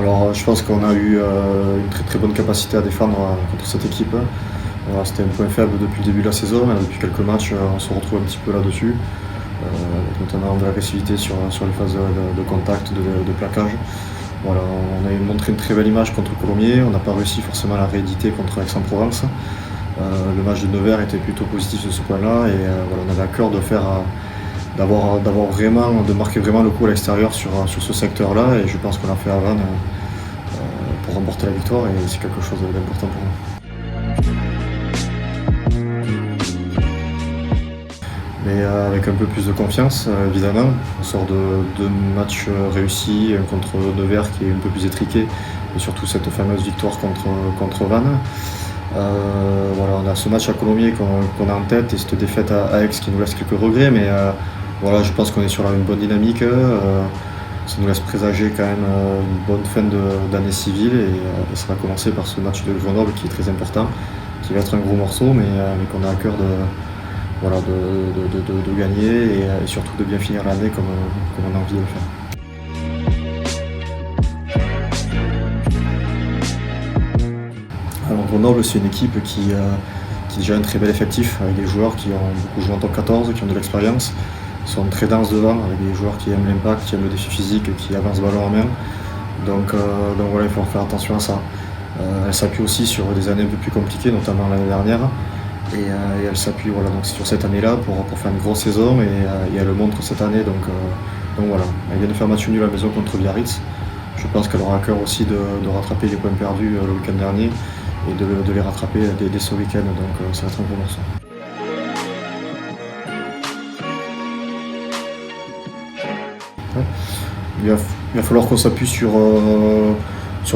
Alors, je pense qu'on a eu une très très bonne capacité à défendre contre cette équipe. Voilà, c'était un point faible depuis le début de la saison, mais depuis quelques matchs, on se retrouve un petit peu là-dessus, avec notamment de l'agressivité sur les phases de contact, de plaquage. Voilà, on a montré une très belle image contre Colomiers, on n'a pas réussi forcément à la rééditer contre Aix-en-Provence. Le match de Nevers était plutôt positif de ce point-là, et voilà, on avait à cœur de marquer vraiment le coup à l'extérieur sur ce secteur-là, et je pense qu'on a fait à Vannes pour remporter la victoire, et c'est quelque chose d'important pour nous. Mais avec un peu plus de confiance, évidemment. On sort de 2 matchs réussis, un contre Nevers qui est un peu plus étriqué, et surtout cette fameuse victoire contre Vannes. Voilà, on a ce match à Colomiers qu'on a en tête, et cette défaite à Aix qui nous laisse quelques regrets, mais voilà, je pense qu'on est sur une bonne dynamique. Ça nous laisse présager quand même une bonne fin d'année civile, et ça va commencer par ce match de Grenoble qui est très important, qui va être un gros morceau, mais qu'on a à cœur voilà, de gagner, et surtout de bien finir l'année comme on a envie de le faire. Alors Grenoble, c'est une équipe qui a déjà un très bel effectif, avec des joueurs qui ont beaucoup joué en top 14, qui ont de l'expérience, qui sont très denses devant, avec des joueurs qui aiment l'impact, qui aiment le défi physique, qui avancent ballon en main. Donc voilà, il faut faire attention à ça. Elle s'appuie aussi sur des années un peu plus compliquées, notamment l'année dernière. Et elle s'appuie voilà, donc sur cette année-là pour faire une grosse saison, et elle le montre cette année. Donc voilà, elle vient de faire match nul à la maison contre Biarritz. Je pense qu'elle aura à cœur aussi de rattraper les points perdus le week-end dernier, et de les rattraper dès ce week-end. Donc ça va être un gros morceau. Ouais. Il va falloir qu'on s'appuie sur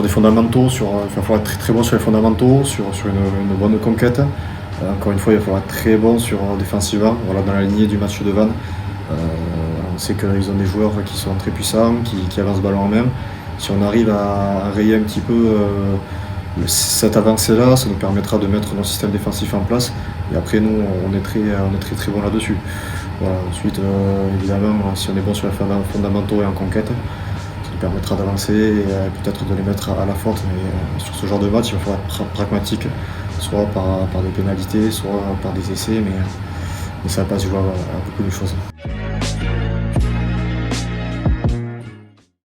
des fondamentaux, il va falloir être très, très bon sur les fondamentaux, sur une bonne conquête. Encore une fois, il va falloir être très bon défensivement, voilà, dans la lignée du match de Vannes. On sait qu'ils ont des joueurs qui sont très puissants, qui avancent ballon en main. Si on arrive à rayer un petit peu cette avancée-là, ça nous permettra de mettre nos systèmes défensifs en place. Et après, nous, on est très très bon là-dessus. Voilà. Ensuite, évidemment, si on est bon sur les fondamentaux et en conquête, ça nous permettra d'avancer, et peut-être de les mettre à la faute. Mais sur ce genre de match, il va falloir être pragmatique, soit par des pénalités, soit par des essais, mais ça va pas se jouer à beaucoup de choses.